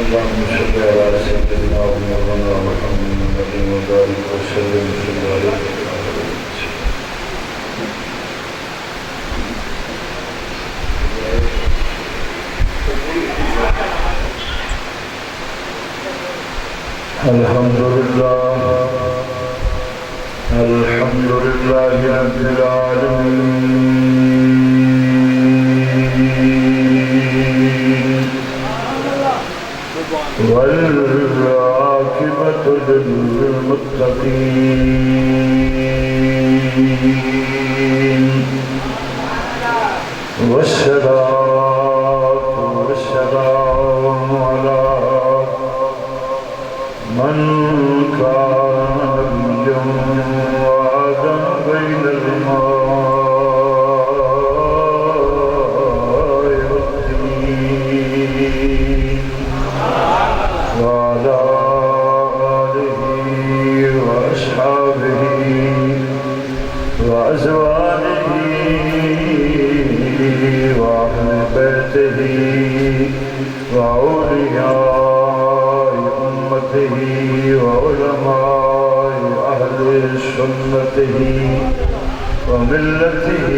اللهم صل على سيدنا ومولانا محمد وبارك وسلم عليه. الحمد لله رب العالمين والعاقبة للمتقين والصلاة والسلام على من كان نبيا وآدم بين الماء والطين وعلى آله وأصحابه وأزواجه وأهل بيته وأولياء أمته وعلماء أهل سنته وملته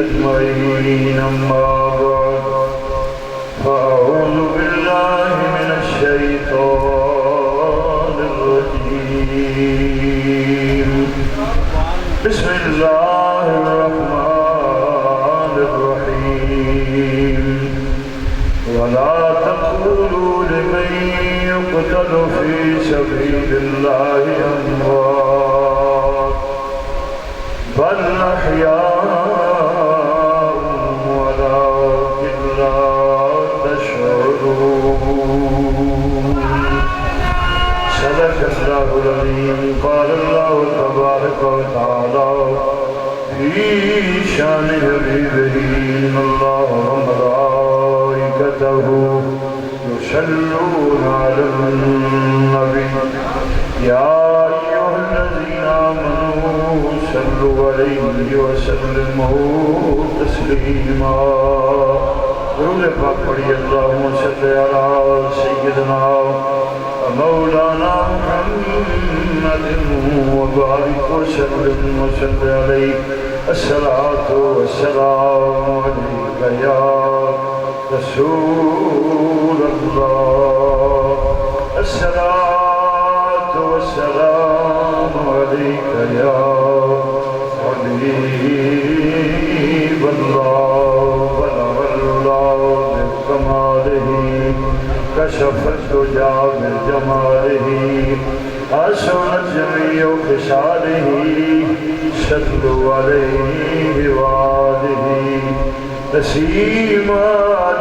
أجمعين. أما بعد فأعوذ بالله من الشيطان الرجيم. بسم الله الرحمن الرحيم. ولا تقولوا لمن يقتل في سبيل الله أموات بل أحياء ولكن لا تشعرون. صدق الله العظيم. قال الله تبارك وتعالى في شان حبيبه إن الله وملائكته يصلون على النبي يا أيها الذين آمنوا صلوا عليه وسلموا تسليما. درود پاک پڑھیے. اللہم صلی علی سیدنا مولانا محمد وبارک وسلم علیہ. الصلاة والسلام علیک یا رسول اللہ. الصلاة والسلام علیک یا حبیب اللہ. بلغ اللہ بکمالہ کشف الدجى بجمالہ حسنت جمیع خصالہ. صلوا علیہ وآلہ تسلیما.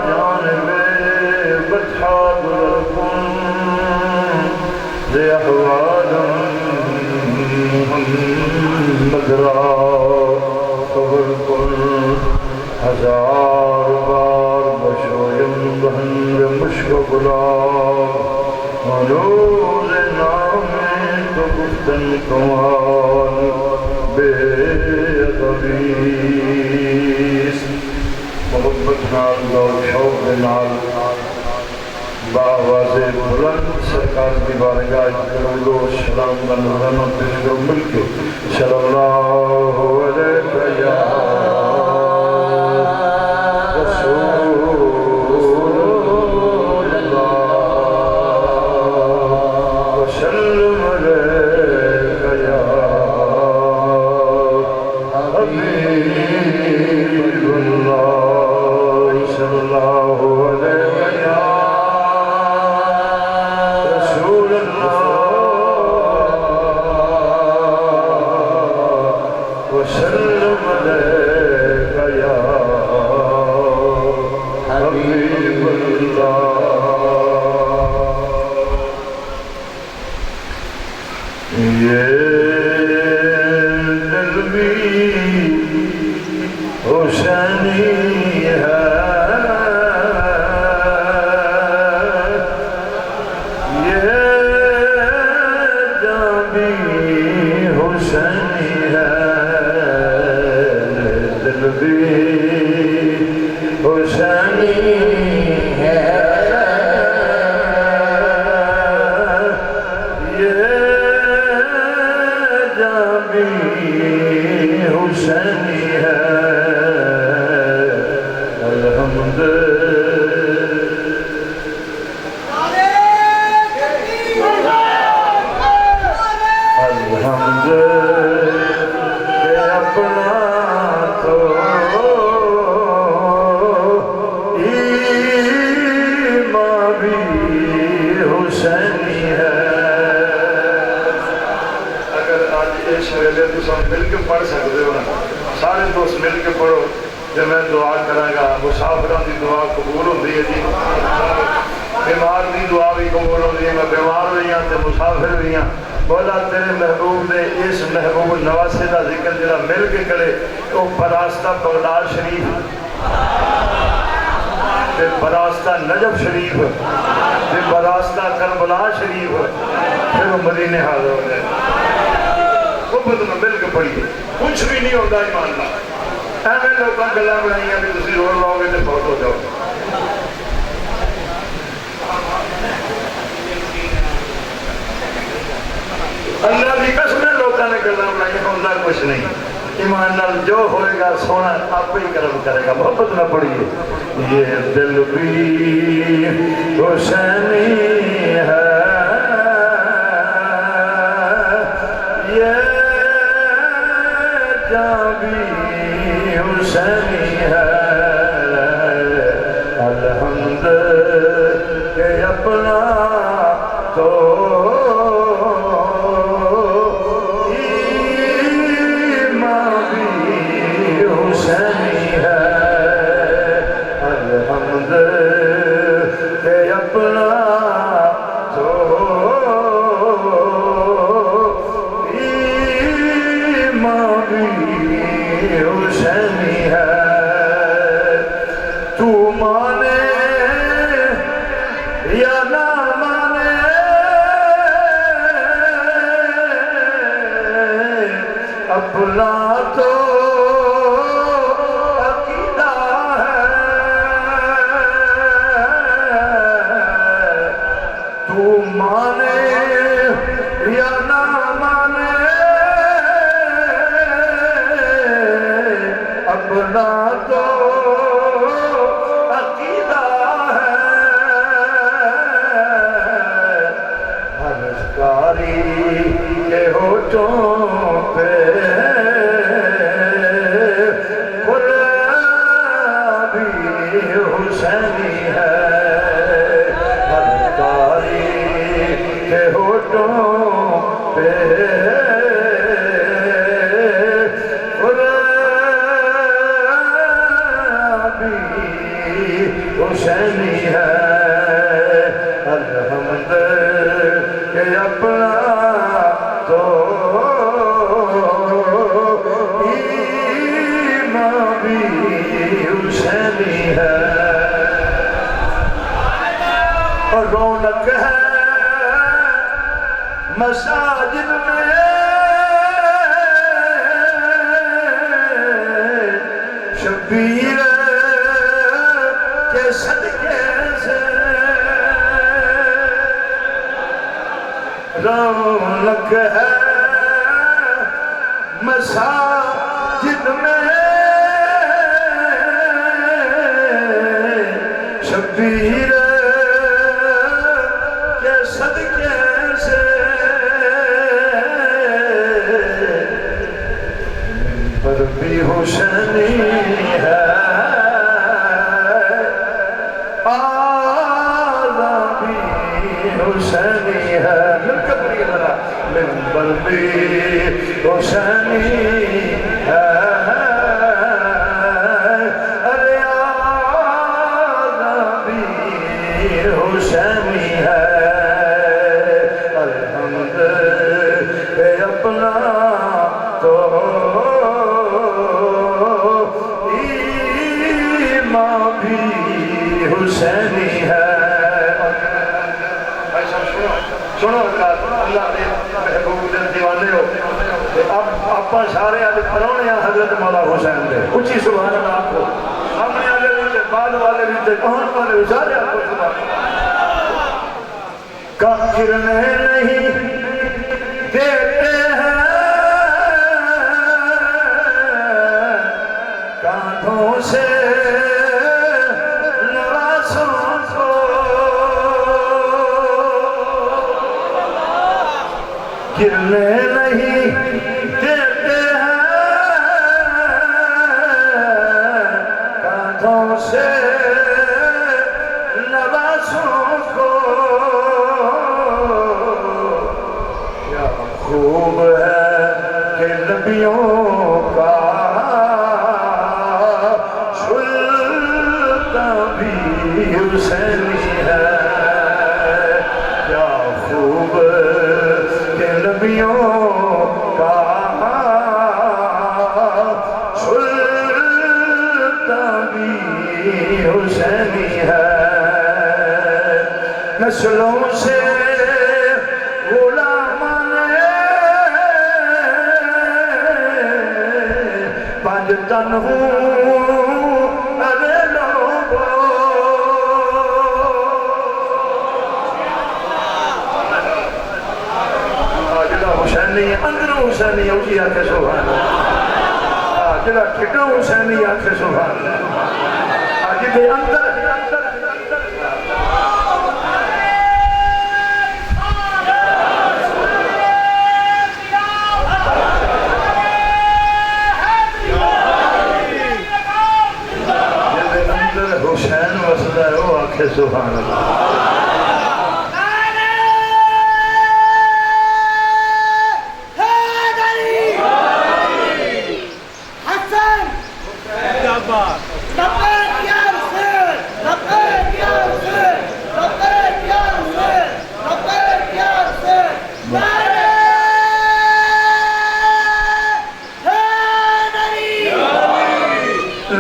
جانب بطحا بلکن ذی احوال مدرا قبل کن ہزار بار بشویم بہند مشک گلاب منور نام تو گفتن کمال بے ادبیس. محبت نال اور شوق نال بآواز بلند سرکار کی بارگاہ درود و سلام و رحمت پیش کرو مل کے. صلی اللہ علیہ یا رسول اللہ وسلم علیک یا حبیب اللہ. صلی اللہ علیہ یا رسول اللہ وسلم بھی حسینی ہے۔ اگر آج اس ویلے تو سب مل کے پڑھ سکتے ہو نا، سارے دوست مل کے پڑھو، جب میں دعا کروں گا مسافروں کی دعا قبول ہوتی ہے جی، بیمار کی دعا بھی قبول ہوتی ہے، میں بیمار ہوئی ہوں تو مسافر ہوئی ہوں، مولا تیرے محبوب نے اس محبوب نواسے کا ذکر جڑا مل کے کرے تو براستہ بغداد شریف، براستہ نجف شریف، براستہ کربلا شریف، پھر وہ مدینے حاضر ہو جائے۔ وہ بدن مل کے پڑھیے، کچھ بھی نہیں ہوتا ایمان اللہ، ایویں لوگوں گلا بنائی ہیں کہ تسی روڑ لاؤ گے تو بہت ہو جاؤ۔ اللہ کی قسم لوگوں نے گلا بنائی ہوتا کچھ نہیں، ایمان نال جو ہوئے گا سونا آپ ہی کرم کرے گا۔ محبت نہ پڑھیے، یہ دل بھی حسینی ہے، یہ جان بھی حسینی ہے، الحمد کہ اپنا تو اپنا تو عقیدہ ہے، تو مانے یا نہ مانے اپنا تو عقیدہ ہے، ہر کاری کے ہوٹوں پہ حسینی ہے، ہر کاری کے ہوٹوں پہ بھی حسینی ہے، الحمد کہ اپنا تو ایمان بھی حسینی ہے، اور رونق ہے مساجد میں شبیر کے صدقے سے، رونق ہے مساجد میں شبیر کے صدقے سے، پر بھی حسینی ہے، آلہ بھی حسینی ہے، مل کے پڑھیے ذرا، منبر بھی حسینی ہے، حسینی ہے، الحمد کہ اپنا تو ایمان بھی حسینی ہے۔ سنو اللہ دے محبوب دے دیوانے ہو، اب آپ سارے آج پرونے ہیں حضرت مولا حسین دے، اچھی سبحان اللہ آپ کو، سامنے آلے بھی بعد والے بھی کہاں والے بھی سارے آپ کو سبحان کافر نہیں دیتے ہیں کانٹوں سے نوازوں کو، گرنے نہیں دیتے ہیں کانٹوں سے نوازوں کو، نسلوں سے غلام نے پنج تن ہوں ارے لوگو جڑا حسینی اندروں حسینی اٹھی آکے سبحان اللہ جڑا ٹھٹوں حسینی آکے سبحان اللہ آج دے اندر حسین وسدہ ہے وہ آکھے سبحان اللہ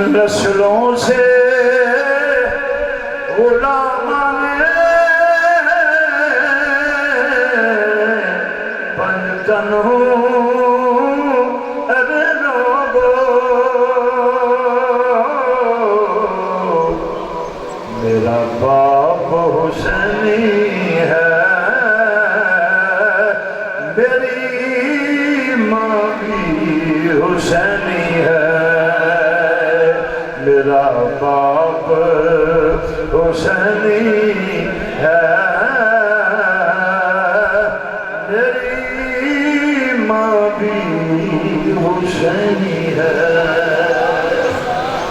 نسلوں سے غلام نے پنجن ہوں ارے لوگو میرا باپ حسینی ہے میری ماں بھی حسینی ہے میرا باپ حسینی ہے میری ماں بھی حسینی ہے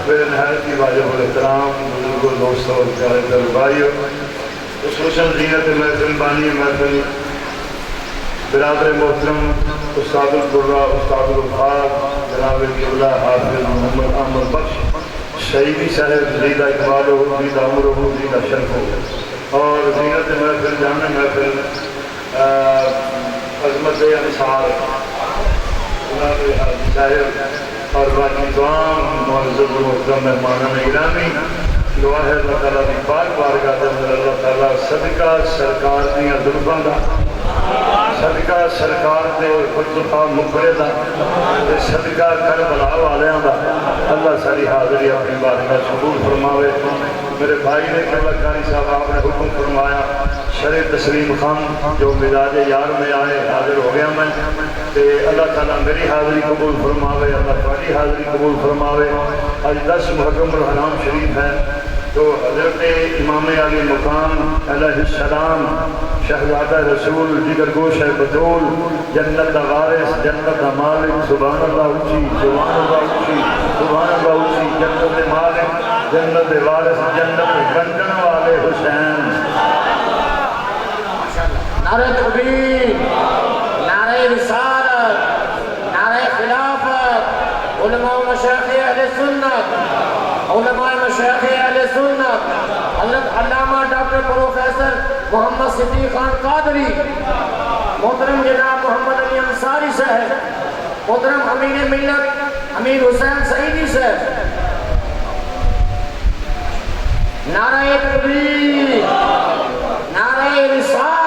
میرے نہایت کی واجب الاحترام بزرگوں دوستوں اور پیارے طلبائیوں خصوصاً زینت محفل بانی محفل برادر محترم استاد القرآ استاد الفاظ جناب قبلہ حافظ محمد احمد بخش شہیدی صاحب زیدہ اقبال ہو زیدہ عمر ہو زیدہ شرف ہو اور زینت محفل جامع محفل عظمت انصار جناب حافظ صاحب اور باقی تمام معزز محترم مہمانان گرامی دعا ہے اللہ تعالیٰ کی پاک بارگاہ دے اندر اللہ تعالیٰ صدقہ سرکار دیاں زلفاں دا صدقہ سرکار دے خطبہ مقبرہ دا صدقہ کربلا والیاں دا اللہ ساری حاضری اپنی بارگاہ قبول فرماوے میرے بھائی نے قبلہ کاری صاحب آپ نے حکم فرمایا شرع تسلیم خان جو مزاج یار میں آئے حاضر ہو گیا میں تے اللہ تعالیٰ میری حاضری قبول فرماوے اللہ تعالی حاضری قبول فرماوے آج 10 محرم الحرام شریف ہے تو حضرت امام علی مقام علیہ السلام شہزادہ رسول جگر گوش بطول جنت دا وارث جنت دا مالک سبحان اللہ اچھی سبحان اللہ اچھی سبحان اللہ اچھی جنت دا مالک جنت دا وارث جنت گنجن والے حسین نعرہ تکبیر نعرہ رسالت نعرہ خلافت علماء و مشایخ اہل سنت علماء مشایخ اہل سنت حضرت علامہ ڈاکٹر پروفیسر محمد صدیق خان قادری محترم جناب محمد علی انصاری صاحب محترم امین ملت امیر حسین سعیدی صاحب نعرہ تکبیر نعرہ رسالت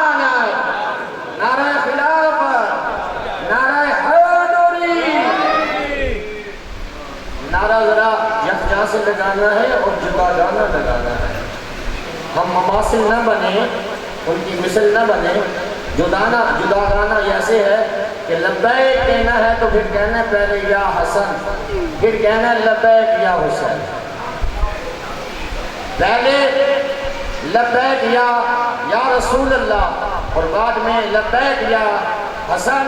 نعرہ خلافت نعرہ حیدری نعرہ ذرا یکجا سے لگانا ہے اور جدا گانا لگانا ہے ہم مماثل نہ بنیں ان کی مثل نہ بنیں جدا گانا ایسے ہے کہ لبیک کہنا ہے تو پھر کہنا ہے پہلے یا حسن پھر کہنا ہے لبیک یا حسین پہلے لبیک یا رسول اللہ اور بعد میں لبیک یا حسن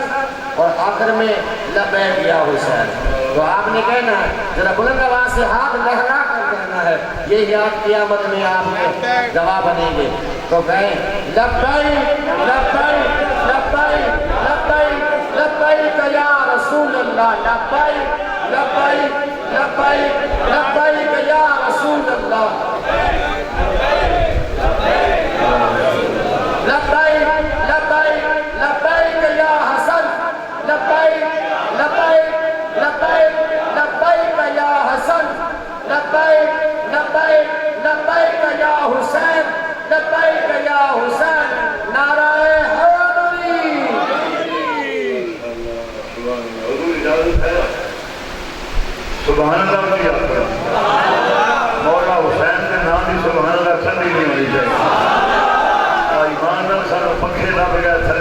اور آخر میں لبیک یا حسین تو آپ نے کہنا ہے ذرا بلند آواز سے ہاتھ لہرا کر کہنا ہے یہ یاد قیامت میں آپ کے گواہ بنیں گے تو کہیں لبیک لبیک لبیک لبیک لبیک یا رسول اللہ لبیک لبیک لبیک لبیک یا رسول اللہ لبیک لبیک لبیک یا حسن لبیک لبیک لبیک لبیک یا حسن لبیک لبیک لبیک یا حسین لبیک یا حسین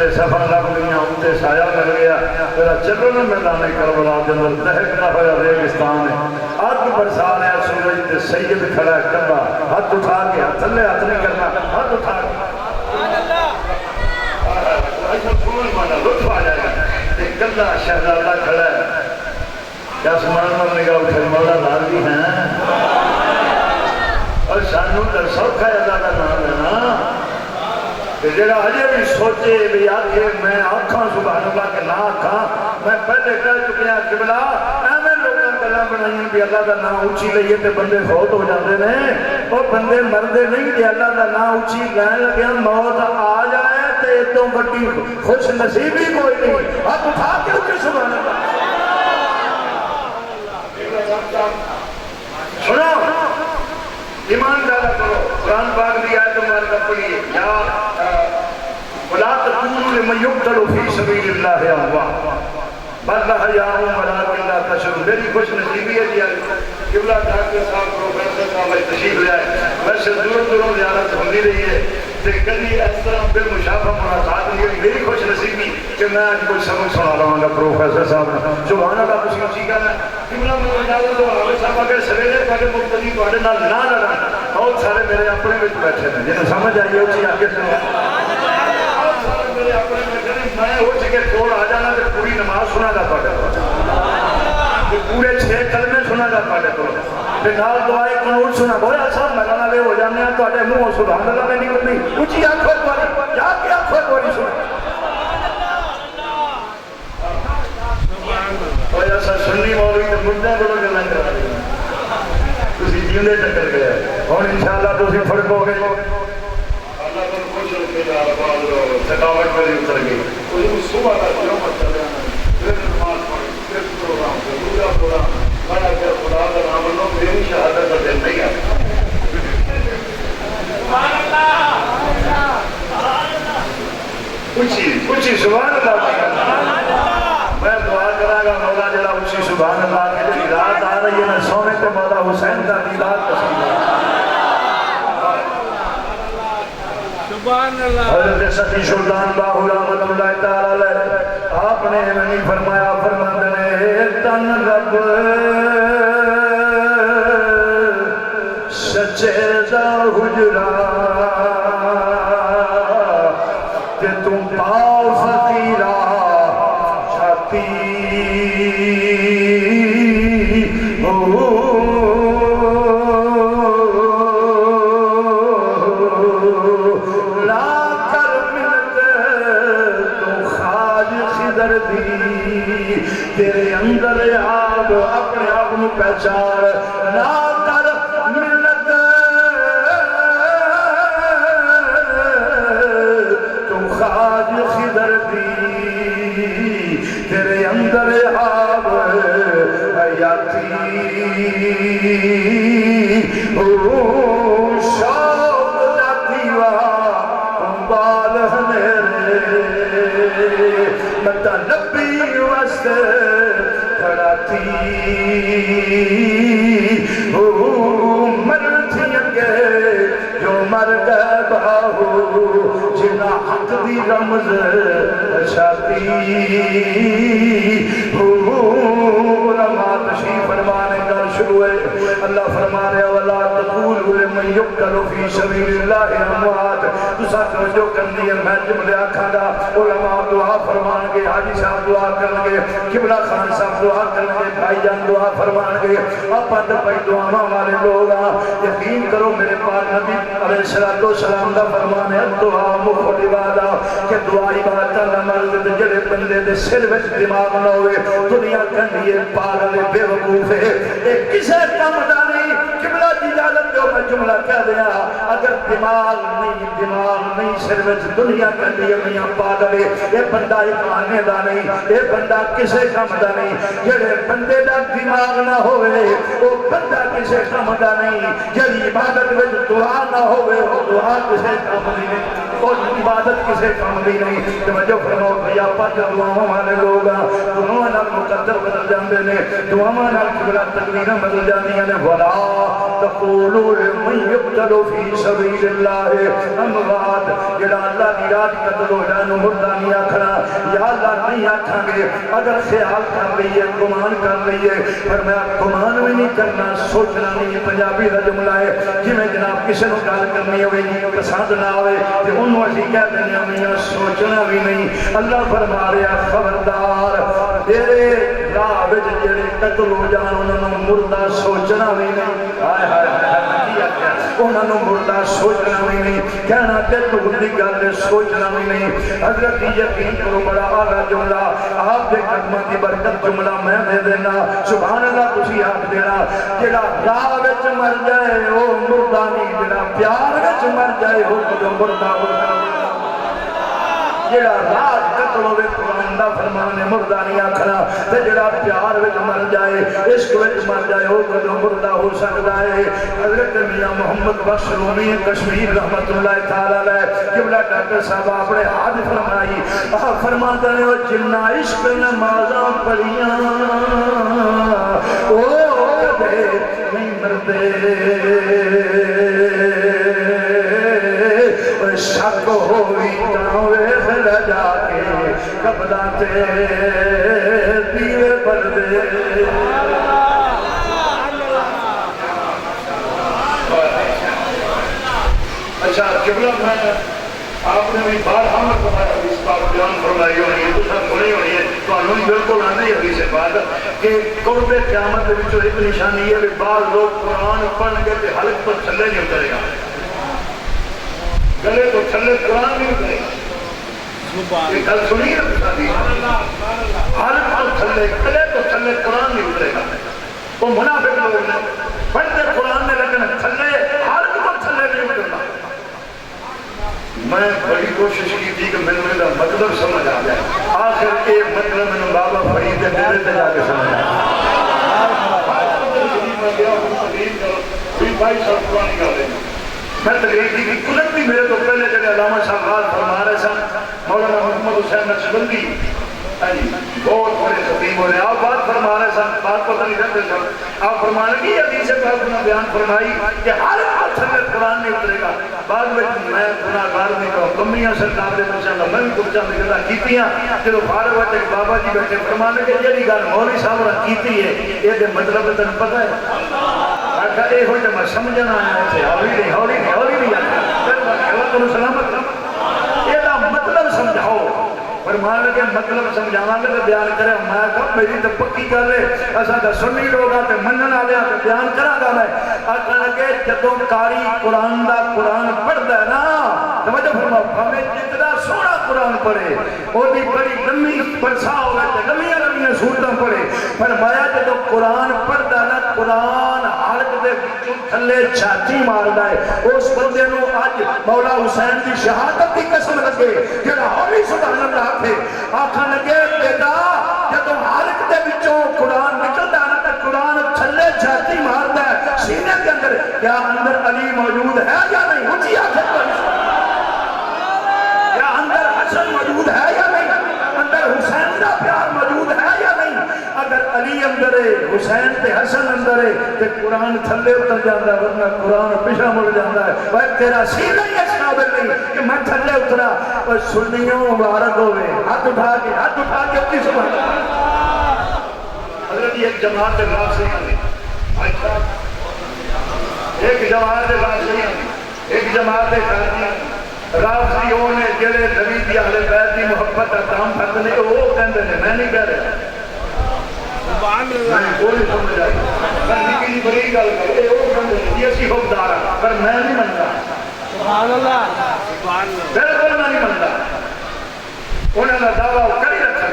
ویلے سفر لگ گیا اتنے سایہ مل گیا میرا چلو نا میدان کربلا کے اندر دہکتا ہوا ریگستان ہے اگ برسا رہا سورج تے سید کھڑا ہے کبا ہاتھ اٹھا کے تھلے ہاتھ نہیں کرنا ہاتھ اٹھا کے لطف آ جائے گا کلا شہزادہ کھڑا ہے کیا سمان مرنے کا اٹھے مولا راضی ہیں اور سانو در سوکھا ہے اللہ کا نام لینا کہ جڑا ہجے بھی سوچے بھی آکھے میں آکھاں سبحان اللہ کے نہ آکھاں میں پہلے کہہ چکیا قبلہ ایویں لوگاں گلاں بنائیں بھی اللہ کا نام اونچی لئیے تے بندے فوت ہو جاندے نے وہ بندے مردے نہیں کہ اللہ کا نام اونچی لین لگے موت آ جائے تے اتوں بڑی خوش نصیبی کوئی نہیں ہاتھ اٹھا کے اٹھے سبحان اللہ سنو ایمان دارہ کرو قرآن پاک دی آیت مبارکہ پڑھیے یا وَلَا تَقُولُوا لِمَن يُقْتَلُ فِي سَبِيلِ اللَّهِ أَمْوَاتٌ بَلْ أَحْيَاءٌ وَلَٰكِن لَا تَشْعُرُونَ میری خوش نصیبی ہے جی قبلہ ڈاکٹر صاحب پروفیسر صاحب تشریف لے آئے ویسے دوروں زیارت ہوندی رہی ہے تے کبھی اس طرح بالمشافہ ملاقات نہیں ہوئی میری خوش نصیبی کہ میں آج کوئی سبق سنا رہا ہوں پروفیسر صاحب سبحان اللہ کچھ اچھی کہنا قبلہ میں اجازت دو حافظ صاحب اگر سویرے تھوڑے مقتدی تھوڑے نال نہ لڑن بہت سارے میرے اپنے وچ بیٹھے ہیں جنہیں سمجھ آئیے اچھی آگے سنو بہت سارے میرے اپنے بیٹھے ہیں میں اٹھ کے کول آ جانا تے پوری نماز سنا گا تھوڑے پورے 6 کلمے سنا گا تھوڑے پھر نال دعائے قنوت سنا بویا صاحب میں لے ہو جانے ہیں تھوڑے منہ سبحان اللہ میں نکلنی اچھی آنکھوں پاری یا کی آنکھوں پاری سنا اور ایسا سنی مولی تو مردہ بڑھو جلائیں کرا دیں تسی جیونے ٹکر گیا اور انشاءاللہ تسی فرقو گے اللہ کو خوش رکھے جا رہا ہے تھکاوٹ میں اتر گئی کوئی صبح کا یوم چلے آنا پھر نماز پڑھی پھر پروگرام پھر دوسرا پروگرام بڑا کیا خدا کا نام اللہ میری شہادت کا دن نہیں آتا کچھ سبحان اللہ میں دعا کرا گا مولا جلا اچھی سبحان اللہ کے جو رات آ رہی ہے نا سونے کو مولا حسین کا دیدار پسند حضرت سخی سلطان باہو رحمت اللہ تعالی آپ نے نہیں فرمایا فرماند نے تن رب سچے دا حجرا کہ تم پاؤ فقیرہ چھاتی تیرے اندر آپ اپنے آپ میں پہچان نہ کر ملت تو خواج خضر دی تیرے اندر آپ حیاتی شوق جاتی بال میرے متا نبی وست کھڑاتی مر تھی اگے جو مر گئے باہو جنا حق دی رمز شاتی علماء تشریف فرمانے کا شروع ہے اللہ فرما رہے وَلَا تَقُولُوا لِمَن يُقْتَلُ فِي سَبِيلِ اللَّهِ أَمْوَاتٌ تو ساتھ جو کرنی ہے میں جملے آکھاں گا علماء دعا فرمان گے حاجی صاحب دعا کرن گے قبلہ خان صاحب دعا کرن گے بھائی جان دعا فرمان گے اپا دپائی دعاواں والے لوگ یقین کرو میرے پاک نبی علیہ السلام دا فرمان ہے دعا مفت عبادت کہ دعا عبادت دا مرد جڑے بندے دے سر وچ دماغ نہ ہوئے دنیا کندی ہے پاگل بے وقوف ہے ایک کسے کم دا نہیں قبلہ دی اجازت دو میں جملہ کہہ دیا اگر دماغ نہیں سر وچ دنیا کندی ہے میاں پاگل ہے یہ بندہ ایک آنے دا نہیں یہ بندہ کسے کم دا نہیں جڑے بندے دا دماغ نہ ہوئے وہ بندہ کسے کم دا نہیں جڑی عبادت وچ دعا نہ ہوئے وہ دعا کسے کم دی نہیں اور عبادت کسے کم دی نہیں توجہ فرماؤ بھیا پاک دعاواں والے لوگ دعاواں نال مقدر بدل جاندے نے دعاواں نال قبلہ تقدیراں بدل جاندیاں نے ولا تقولوا لمن يقتل في سبيل الله اموات جڑا اللہ کی رات قتل ہو جائے مردہ نہیں آکھنا یا اللہ نہیں آکھاں گے اگر خیال کر رہی ہے گمان کر رہی ہے پر میں گمان بھی نہیں کرنا سوچنا نہیں پنجابی کا جملہ ہے جی میں جناب کسی نے گل کرنی ہوئے جی پسند نہ ہوئے کہ انہوں اسی کہہ دینے میاں سوچنا بھی نہیں اللہ فرما رہا خبردار تیرے راہ وچ جڑے قتل ہو جان انہوں مردہ سوچنا بھی نہیں ہائے ہائے ہائے انہوں نے مردہ سوچنا بھی نہیں کہنا تے تو دی گل سوچنا بھی نہیں حضرت یقین کرو بڑا اعلیٰ جملہ آپ دے قدمہ کی برکت جملہ میں دے دینا سبحان اللہ تسی آپ دینا جڑا راہ وچ مر جائے وہ مردہ نہیں جڑا پیار وچ مر جائے وہ جو مردہ جڑا راج قتل ہوئے قرآن دا فرمانے مردہ نہیں آکھنا تے جڑا پیار وچ مر جائے عشق وچ مر جائے وہ جو مردہ ہو سکتا ہے حضرت میاں محمد بخش رومی کشمیر رحمت اللہ تعالیٰ علیہ قبلہ ڈاکٹر صاحب اپنے ہاتھ فرمائی فرماتا ہے وہ جنہ عشق نمازاں پڑھیاں او کبھی نہیں مردے شک ہوئی تاوے خلا جا کے قبلہ تے دیوے پر دے اچھا قبلہ میں آپ نے بھی بار ہمیں فرمایا اس بات بیان فرمائی ہونی ہے تو سب سنی ہونی ہے تو انہوں بالکل آنے ہی حدیث بات کہ قرب قیامت میں جو ایک نشانی ہے کہ بعض لوگ قرآن پڑھ کے حلق پر چلے نہیں اترے گا گلے تو چلے قرآن نہیں اترے گا یہ گل سنی ہے بتا دی حلق تو چلے گلے تو چلے قرآن نہیں اترے گا وہ منافق لوگ نے پڑھتے قرآن میں لیکن چلے حلق تو چلے نہیں اترنا میں بڑی کوشش کی تھی کہ میں نے مطلب سمجھ آ جائے آخر کے مطلب میں نے بابا فرید میرے تے جا کے سمجھ آیا میں تقریر کی قدرت بھی میرے تو پہلے جگہ علامہ صاحب فرما رہے سن مولانا محمد حسین نقشبندی بہت بڑے خطیب ہو رہے آپ بات فرما رہے سن بات پتہ نہیں رہتے سن آپ فرمانے کی حدیث پاک نے بیان فرمائی کہ ہر پتھر قرآن نہیں اترے گا بعد میں گناہگار نہیں کہوں کمیاں سرکار دے پہنچانا میں بھی کچھ چند گلا کیتیاں جب فارغ ہوتے کہ بابا جی بیٹھے فرمانے کہ یہ گل مولوی صاحب نے کیتی ہے یہ مطلب تمہیں پتہ ہے آخا اے ہوئے تو میں سمجھنا آیا تھے ہولی نہیں آتا پھر میں تمہیں سلامت یہ دا مطلب سمجھاؤ فرمان لگے مطلب سمجھانا لے تو بیان کرے میں کہا میری تو پکی کر رہے ایسا تو سنی لوگ آتے منن آ لیا تو بیان کرا گا میں آخر لگے جدوں کاری قرآن دا قرآن پڑھ دے نا توجہ فرماؤ ہمیں جتنا سونا قرآن پڑھے وہ بھی بڑی لمبی برسا ہو گئے لمبیاں صورتیں پڑھے فرمایا جدوں قرآن پڑھ دے نا قرآن حلق دے تھلے چھاتی مار دے اس بندے نو آج مولا حسین کی شہادت کی قسم لگے جڑا ہولی سبحان اللہ تھے آخر لگے بیٹا جدوں حلق دے بچوں قرآن نکلتا ہے نا قرآن چھلے چھاتی مارتا ہے سینے کے اندر کیا اندر علی موجود ہے یا نہیں اونچی آخر پر کیا اندر حسن موجود ہے یا نہیں اندر حسین کا پیار موجود ہے یا نہیں اگر علی اندر ہے حسین تے حسن اندر ہے تے قرآن تھلے اتر جاتا ہے ورنہ قرآن پیچھے مڑ جاتا ہے وہ تیرا سینہ ہی اس قابل نہیں کہ میں تھلے اترا اور سنیوں مبارک ہوئے ہاتھ اٹھا کے اپنی سبحان حضرت ایک جماعت راز سے آنے ایک جماعت راز سے آنے ایک جماعت رازیوں نے جڑے نبی دی اہل بیت دی محبت اتام پھٹنے وہ کہندے نے میں نہیں کہہ رہا سبحان اللہ کوئی سمجھ آئی میں نکی بڑی گل کرے وہ کہندے نے یہ اسی حکمدار پر میں نہیں منتا سبحان اللہ سبحان اللہ بالکل میں نہیں منتا انہاں دا دعویٰ کری رکھا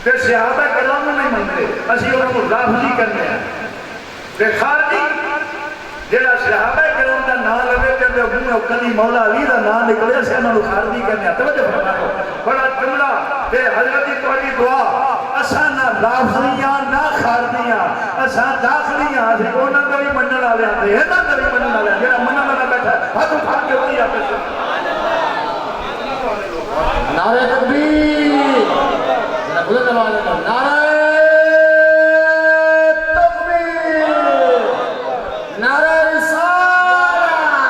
تے صحابہ کرام نہیں منتے اسی انہاں کو رافضی کرنے ہیں تے خارجی جڑا صحابہ کرام دا نام لگے تے منہ کدی مولا علی دا نام نکلے سے انہاں کو خارجی کرنے توجہ فرماؤ بڑا جملہ تے حضرت تہاڈی دعا اساں نہ رافضیاں نہ خارجیاں اساں داخلیاں اسی انہاں دا بھی منن والے تے انہاں دا بھی منن والے جڑا منن والا بیٹھا ہاتھ اٹھا کے ہوئی آپ نعرہ تکبیر بلند آواز میں نعرہ تکبیر نعرہ رسالہ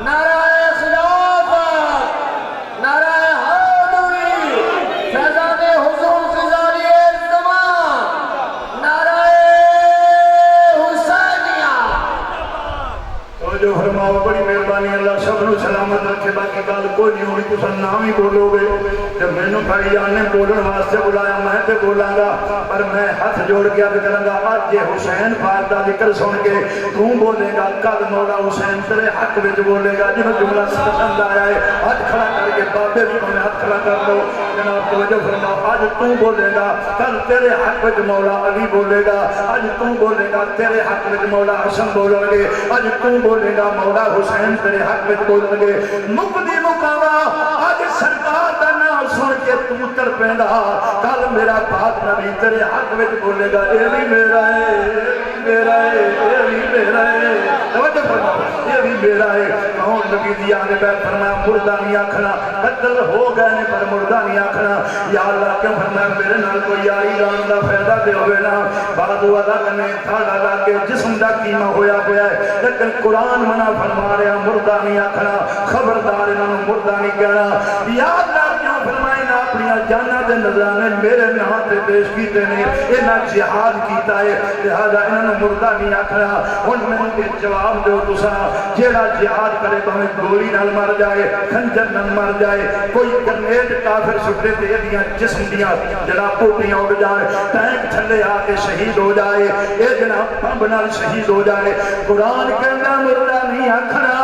نعرہ خلافت کوئی نہیں ہونی تو نام ہی بولو گے جب میں نے بھائی جان نے بولن واسطے بلایا میں تے بولاں گا پر میں ہاتھ جوڑ کے عرض کراں گا اج یہ حسین پاک دا ذکر سن کے تو بولے گا کل مولا حسین تیرے حق وچ بولے گا جنوں جملہ پسند آیا ہے ہاتھ کھڑا کر کے بابے بھی میں ہاتھ کھڑا کر دو جناب توجہ فرماؤ اج تو بولے گا کل تیرے حق وچ مولا علی بولے گا اج تو بولے گا تیرے حق وچ مولا حسن بولیں گے اج تو بولے گا مولا حسین تیرے حق وچ بولیں گے مقدی مقاوا اج سرکار دا نام سن کے تو تر پیندا کل میرا پاک نبی تیرے حق وچ بولے گا اے بھی میرا ہے میرا ہے اے بھی میرا ہے توجہ فرماؤ یہ بھی میرا ہے کون نبی دی آگے بیٹھ فرمایا مردہ نہیں آکھنا قتل ہو گئے نے پر مردہ نہیں آکھنا یا اللہ کیوں فرمایا میرے نال کوئی یاری لان دا فائدہ دے ہوئے نا بادو ادا کرنے تھاڑا لاکے جسم دا قیمہ ہویا ہے لیکن قرآن منع فرما رہا مردہ نہیں آکھنا خبردار انہوں مردہ نہیں کہنا یا اللہ کیوں فرمائے نا اپنی جانہ دے نظرانے میرے نہاں تے پیش کیتے نے انہاں جہاد کیتا ہے لہذا انہوں مردہ نہیں آکھنا ان میں نے جواب دے تسا جیڑا جہاد کرے بہمیں گولی نال مر جائے خنجر نال مر جائے کوئی گرنیٹ کافر چھٹے دے دیاں جسم دیاں جڑا پوٹیاں اڑ جائے ٹینک چھلے آ کے شہید ہو جائے اے جناب بمب نال شہید ہو جائے قرآن کہنا مردہ نہیں آکھنا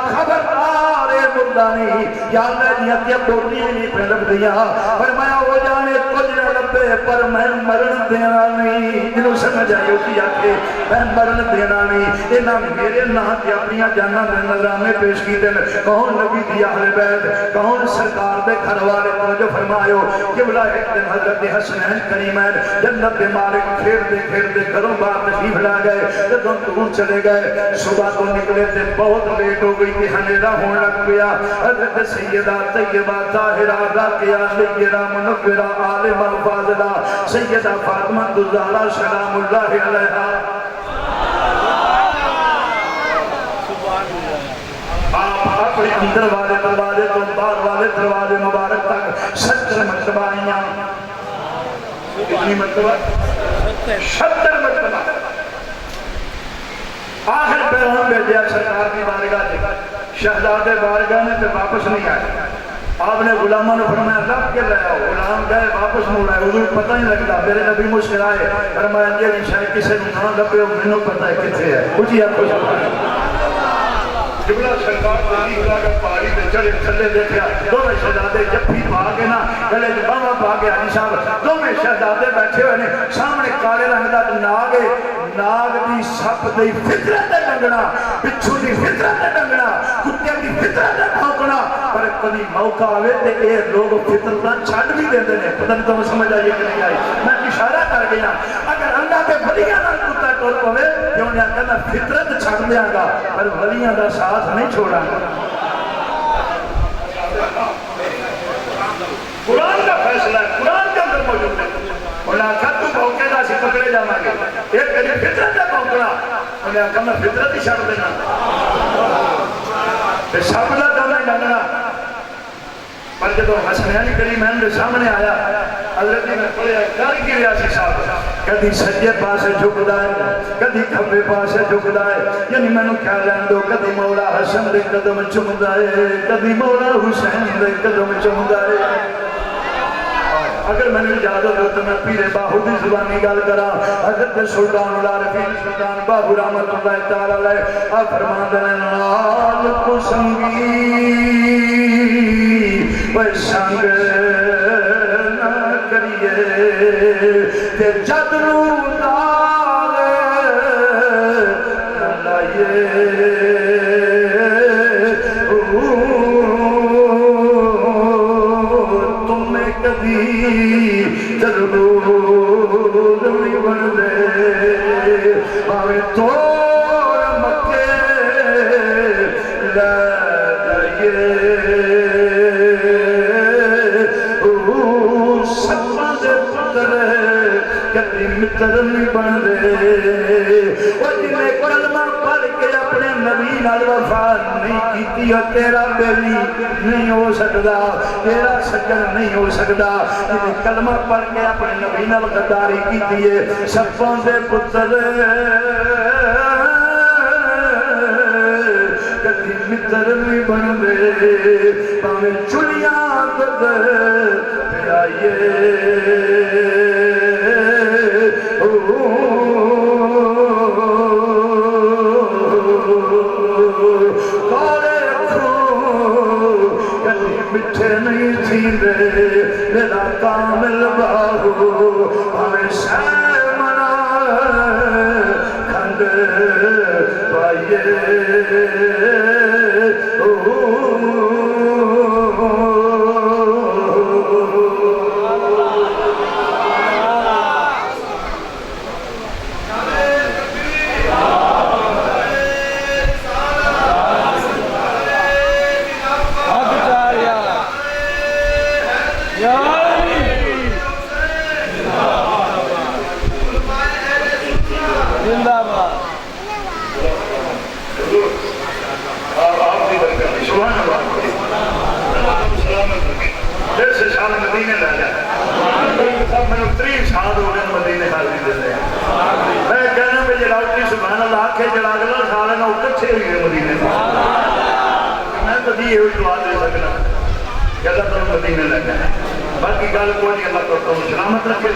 خبردار ہے مردہ نہیں یا اللہ جی ہتیا پوٹیاں نہیں پہ رکھ دیا فرمایا ہو جانے کچھ نہ لبے پر میں مرن دینا نہیں جنہوں سمجھ آئی ہوتی آکے میں مرن دینا نہیں انہاں میرے نہ تے اپنی جاناں دے نظرانے پیش کیتے ہیں کون نبی دی اہل بیت کون سرکار دے گھر والے توجہ فرمایو قبلہ ایک دن حضرت حسنین کریمین جنت دے مالک کھیڑ دے گھروں باہر تشریف لا گئے جدوں دور چلے گئے صبح تو نکلے تے بہت لیٹ ہو گئی تھی ہنیرا ہونے لگ گیا حضرت سیدہ طیبہ طاہرہ راقیہ سیدہ منورہ عالمہ فاضلہ سیدہ فاطمہ الزہرا سلام اللہ علیہا اپنے اندر والے دروازے تو باہر والے دروازے مبارک تک 70 مرتبہ آئیاں کتنی مرتبہ 70 مرتبہ آخر پیغام بھیجیا سرکار کی بارگاہ سے شہزادے بارگاہ نے پھر واپس نہیں آئے آپ نے غلامہ نے فرمایا رب کے لے آؤ غلام گئے واپس موڑ آئے حضور پتہ نہیں لگتا میرے نبی مشکل آئے فرمایا یہ شاید کسی نہ لبے ہو میں نے پتہ ہے کتنے ہے کچھ ہی آپ کو جبلہ سرکار پانی کر پہاڑی تے چڑھے تھلے دیکھیا دو میں شہزادے جب بھی بھاگے نا گلے باما بھاگے حاجی صاحب دو میں شہزادے بیٹھے ہوئے نے سامنے کالے رنگ دا ناگ ہے ناگ دی سپ دی فطرت تے ڈنگنا بچھو دی فطرت تے ڈنگنا کتے دی فطرت تے بھونکنا پر کبھی موقع آوے تے اے لوگ فطرتاں چھڈ بھی دیندے نے پتہ نہیں تمہیں سمجھ آئی کہ نہیں آئی میں اشارہ کر گیا اگر انڈا تے ولیاں نال کتا ٹر پوے تے انہاں کہنا فطرت چھڈ دیاں گا پر ولیاں دا ساتھ نہیں چھوڑا قرآن کا فیصلہ ہے قرآن کے اندر موجود ہے انہاں کہا تو بھوکے دا سی پکڑے جانا گے ایک کہنے فطرت ہے بھوکنا انہاں کہا میں فطرت ہی چھڑ دینا پھر شابلہ دونے ڈنگنا پر جب حسنین کریمین کے سامنے آیا حضرت نے پڑھیا کر کی ریاسی صاحب کدھی سجے پاسے جھکدا ہے کدھی کھبے پاسے جھکدا ہے یعنی میں نے کہا لین دو کدھی مولا حسن دے قدم چمدا ہے کدھی مولا حسین دے قدم چمدا ہے اگر میں نے اجازت ہو تو میں پیر باہودی زبانی گل کرا حضرت سلطان العارفین سلطان باہو رحمت اللہ تعالی علیہ آپ فرمان دے نال کو سنگی وہ سنگ نہ کریے تے جد رو دال لائیے تمہیں کبھی ضرور نہیں بن دے باوے توڑ مکے لائیے سپا دے پتر کبھی متر نہیں بن دے وہ جنہیں کلمہ پڑھ کے اپنے نبی نال وفا نہیں کیتی اور تیرا بیلی نہیں ہو سکتا تیرا سجن نہیں ہو سکتا جنہیں کلمہ پڑھ کے اپنے نبی نال غداری کیتی ہے سپا دے پتر کبھی متر نہیں بن دے پاویں چلیاں دد پھرائیے مٹھے نہیں تھی دے میرا کامل باہو ہمیں شہر منا کھنڈ پائیے باقی گل کوئی اللہ کو سلامت رکھے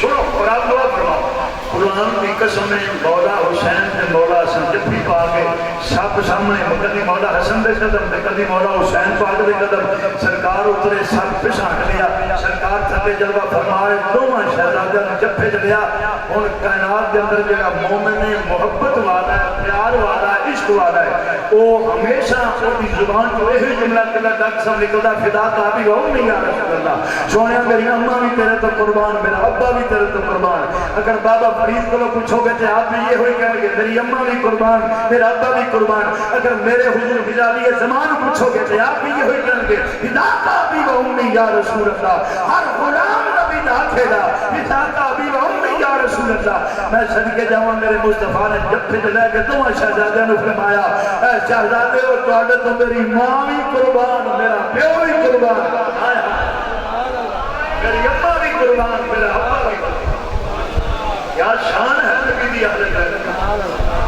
سنو اور آپ دعا فرماؤ قرآن کی قسم میں مولا حسین نے مولا حسن جفی پا کے سب سامنے کدی مولا حسن دے قدم تے کدی مولا حسین پاک دے قدم سرکار اترے سب پچھا لیا سرکار تھلے جلوہ فرمائے دوواں شہزادیاں نوں جفے چ لیا ہن کائنات دے اندر جڑا مومن ہے محبت والا ہے پیار والا ہے عشق والا ہے وہ ہمیشہ اپنی زبان کو یہی جملہ کلا ڈک سم نکلدا فدا تابی ہو نہیں یا رسول اللہ سونیا میری اماں بھی تیرے تو قربان میرا ابا بھی تیرے تو قربان اگر بابا فرید کو پوچھو گے تو آپ بھی یہ ہوئی کہیں گے میری اماں بھی قربان میرا ابا بھی قربان اگر میرے حضور بلالی زمان پوچھو گے تو آپ بھی یہ ہوئی کہیں گے فدا تابی و امی یا رسول اللہ ہر غلام نبی داکھے دا فدا تابی و امی یا رسول اللہ میں صدقے جاؤں میرے مصطفیٰ نے جب پھر لے کے دو شہزادے نے فرمایا اے شہزادے ہو تو تو میری ماں بھی قربان میرا پیو بھی قربان میری اماں بھی قربان میرا ابا بھی قربان کیا شان ہے نبی دی اہل بیت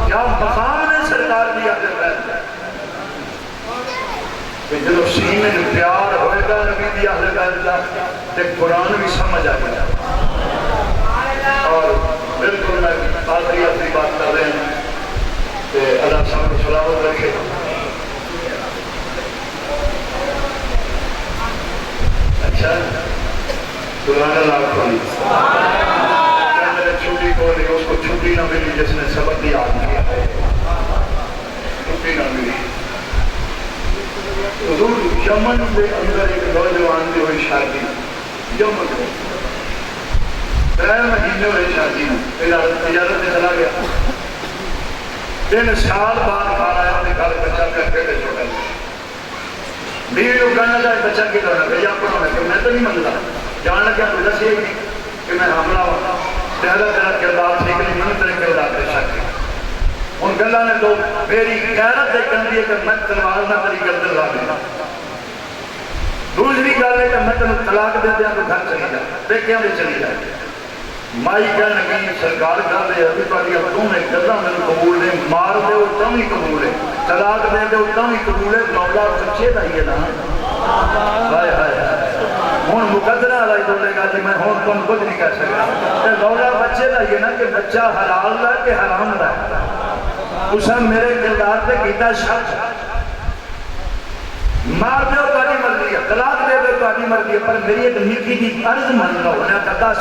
کیا مقام ہے سرکار دی اہل بیت کہ جب سینے میں پیار ہوئے گا نبی دی اہل بیت تے قرآن بھی سمجھ آئے گا اور بالکل میں آخری اپنی بات کر رہے ہیں کہ اللہ سب کو سلامت رکھے اچھا قرآن اللہ کھولی چھوٹی کو نہیں اس کو چھوٹی نہ ملی جس نے سبق دیا کیا چھوٹی نہ ملی حضور یمن کے اندر ایک نوجوان دی ہوئی شادی یمن کو 3 مہینے ہوئے شادی تجارت سے چلا گیا 3 سال بعد کھا آیا اپنے گھر بچہ کر کے چھوٹا بیوی کو کہنا چاہے بچہ کی طرح کہ یا پڑھو کہ میں تو نہیں منگتا جان لگا تو دس یہ کہ میں حاملہ ہوا تیرا کردار ٹھیک نہیں میں تیرے کردار پہ شک ہے ان گلہ نے تو میری غیرت ایک کر دیئے کہ میں تلوار نہ تری گردن لا دینا دوسری گل ہے کہ میں تنہیں طلاق دے دیا تو گھر چلی جائے دیکھیں بھی چلی جائے مائی کہنے لگی سرکار کر دے ابھی پاکی اب تم نے گلہ میں قبول ہے مار دے وہ تم ہی قبول ہے طلاق دے دے وہ تم ہی قبول ہے نولا بچے دائیے نا ہائے ہائے ہون مقدرہ آلائی دولے گا جی میں ہون کون کچھ نہیں کہہ سکتا نولا بچے دائیے نا کہ بچہ حلال دا کہ حرام دا اسا میرے کردار پہ کیتا شک مار دے تو آنی مرضی ہے طلاق دے تو آنی مرضی ہے پر میری ایک نیکی کی عرض مان لو انہیں کہتا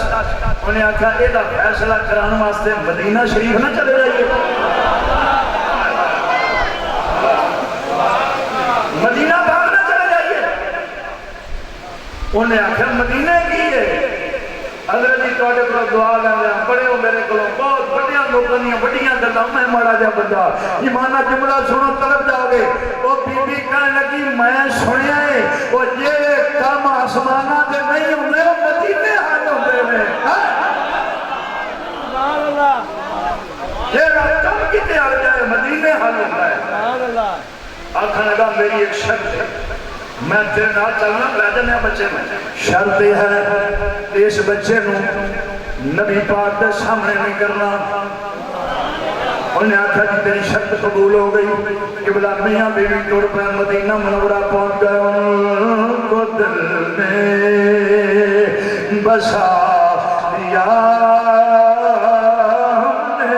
انہیں آکھا اے دا فیصلہ کرانے واسطے مدینہ شریف نہ چلے جائیے مدینہ بھاگ نہ چلے جائیے انہیں آکھا مدینہ کی ہے حضرت جی توڑے پر دعا لیں بڑے ہو میرے کو بہت بڑیاں لوگنیاں بڑیاں گلہ میں مارا جا بندہ ایمانہ جملہ سنو طرف جاؤ گے وہ بی بی کہنے لگی میں سنیا ہے وہ یہ کام آسمانہ دے نہیں ہونے وہ مدینے حال ہوتے ہیں یہ رقم کی تیار جائے مدینے حال ہوتا ہے آنکھا لگا میری ایک شرط ہے میں تیرے نال چلنا لے جانے بچے میں شرط ہے اس بچے نو نبی پاک دے سامنے نہیں کرنا انہیں آکھا جی تیری شرط قبول ہو گئی کہ بلا میاں بیوی ٹر پہ مدینہ منورہ پہنچ گئے ان کو دل میں بسا دیا ہم نے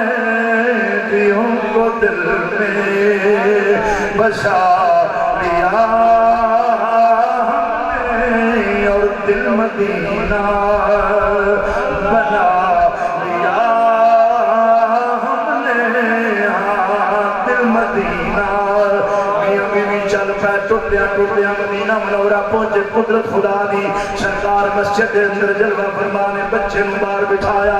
بھی ان کو دل میں بسا دیا ہم نے اور دل مدینہ بنا ٹوٹیا مدینہ منورہ پہنچے قدرت خدا دی سرکار مسجد کے اندر جلوہ فرمانے بچے باہر بٹھایا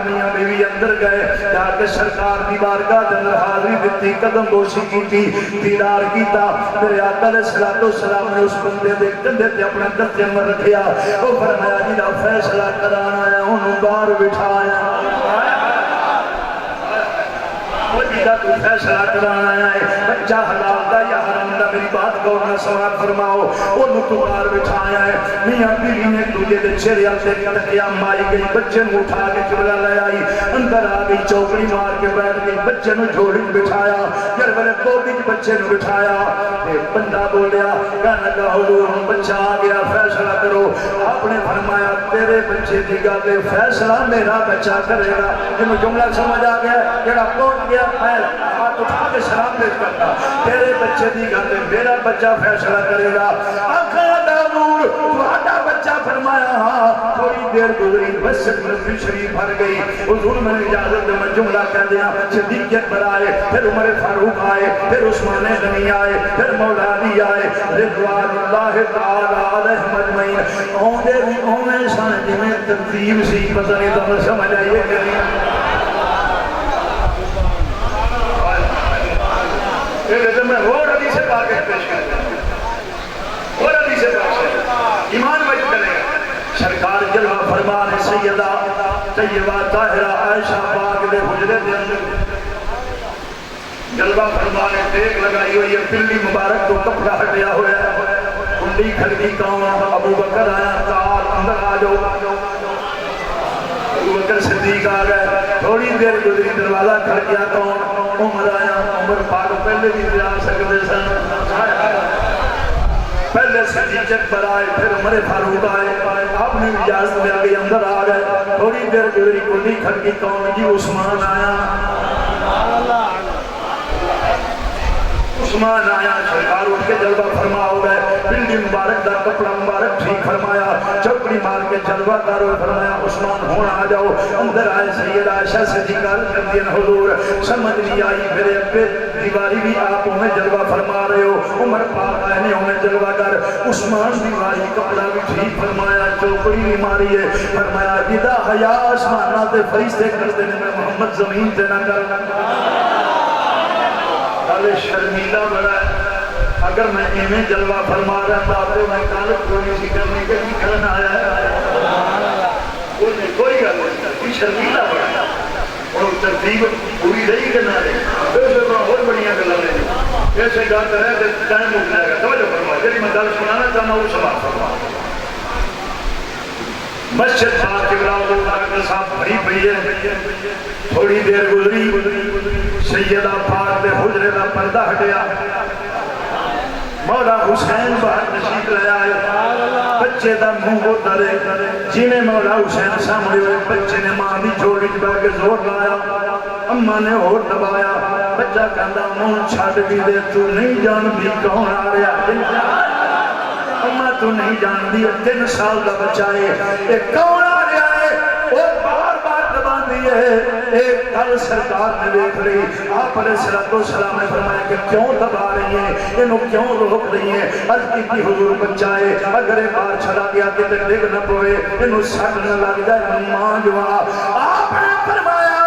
میاں بیوی اندر گئے جا کے سرکار دی بارگاہ دے اندر حاضری دیتی قدم بوسی کی تھی دیدار کیتا میرے آقا علیہ السلام نے اس بندے دے کندھے تے اپنا دست عمر رکھیا وہ فرمایا جی دا فیصلہ کرانا آیا انہوں باہر بٹھایا تو فیصلہ کرانا ہے بچہ حلال دا یا حرام دا میری بات گورنا سوال فرماؤ انہوں تو بار بٹھایا ہے میاں بیوی نے تجھے دے چہرے سے تکیا مائی گئی بچے نے اٹھا کے قبلہ لے آئی اندر آ گئی چوکڑی مار کے بیٹھ گئی بچے نے جھوڑی بٹھایا پھر بلے کوڑی بچے نے بٹھایا بندہ بولیا کہنے لگا حضور بچہ آ گیا فیصلہ کرو آپ نے فرمایا تیرے بچے دی گل فیصلہ میرا بچہ کرے گا جنہوں جملہ سمجھ آ گیا جڑا پہنچ گیا ہاتھ اٹھا کے سلام پیش کرتا تیرے بچے دی گل میرا بچہ فیصلہ کرے گا آخر داور تہاڈا بچہ فرمایا ہاں تھوڑی دیر گزری مسجد نبوی شریف بھر گئی حضور میں اجازت میں جملہ کہہ دیا صدیقیت پر آئے پھر عمر فاروق آئے پھر عثمان غنی آئے پھر مولا علی آئے رضوان اللہ تعالی علیہ مجمعین اونے سن جویں ترتیب سی پتہ نہیں تو سمجھ آئیے کہ میں اور حدیث پاک پیش کرتا ہوں اور حدیث پاک ایمان وجہ کرے گا سرکار جلوہ فرمان سیدہ طیبہ طاہرہ عائشہ پاک دے حجرے دے اندر جلوہ فرمان دیکھ لگائی ہوئی ہے پلی مبارک تو کپڑا ہٹیا ہوا ہے کنڈی کھلگی کام ابو بکر آیا تعال اندر آ جاؤ ابو بکر صدیق آ گئے تھوڑی دیر گزری دروازہ کھڑ گیا کون عمر آیا عمر پاک پہلے بھی دیا سکتے سن پہلے صدیقیت پر آئے پھر عمر فاروق آئے آپ نے اجازت میں آگے اندر آ گئے تھوڑی دیر گزری کلی کھڑکی کون جی عثمان آیا عثمان آیا سرکار اٹھ کے جلوہ فرما ہو گئے بلڈی مبارک دا کپڑا مبارک ٹھیک فرمایا چوکڑی مار کے جلوہ کارو فرمایا عثمان ہونا آ جاؤ اندر آئے سید عائشہ سے جگال کر دین حضور سمجھ نہیں آئی میرے ابے دیواری بھی آپ ہمیں جلوہ فرما رہے ہو عمر پاک آئے نے ہمیں جلوہ کر عثمان دیواری کپڑا بھی ٹھیک فرمایا چوکڑی بھی ماری ہے فرمایا جدا حیا آسمانات فرشتے کر دینے میں محمد زمین سے نہ کرنا شرمیلہ بڑا ہے اگر میں ایمیں جلوہ فرما رہا تھا تو میں کالت کوئی سی کرنے کے بھی کرنا آیا ہے کوئی گل نہیں شرمیلہ بڑا ہے اور ترتیب پوری رہی کہ نہ رہی ایسے بہت بڑیاں گلہ رہی ایسے گاتا ہے کہ ٹائم اٹھ جائے گا توجہ فرما جلی میں دل سنانا چاہنا وہ سماعت فرما مسجد پاک کے بلاؤ دو ڈاکٹر صاحب بھری پئی ہے تھوڑی دیر گزری سیدہ پاک دے حجرے دا پردہ ہٹیا مولا حسین باہر تشریف لے آئے بچے دا منہ کو درے جنہیں مولا حسین سامنے ہوئے بچے نے ماں دی جوڑی جبا کے زور لایا اممہ نے اور دبایا بچہ کہندہ منہ چھاٹ بھی دے تو نہیں جان بھی کون آ رہا اممہ تو نہیں جان دی 3 سال دا بچہ ہے ایک کون آ رہا ہے اور بار بار دبان دی ہے ایک کل سرکار نے دیکھ رہی آپ علیہ السلام نے فرمایا کہ کیوں دبا رہی ہیں انہوں کیوں روک رہی ہیں عرض کی حضور بچائے اگر ایک بار چھڑا گیا کہ تک دیکھ نہ پوئے انہوں سٹ نہ لگ جائے ماں جو آپ نے فرمایا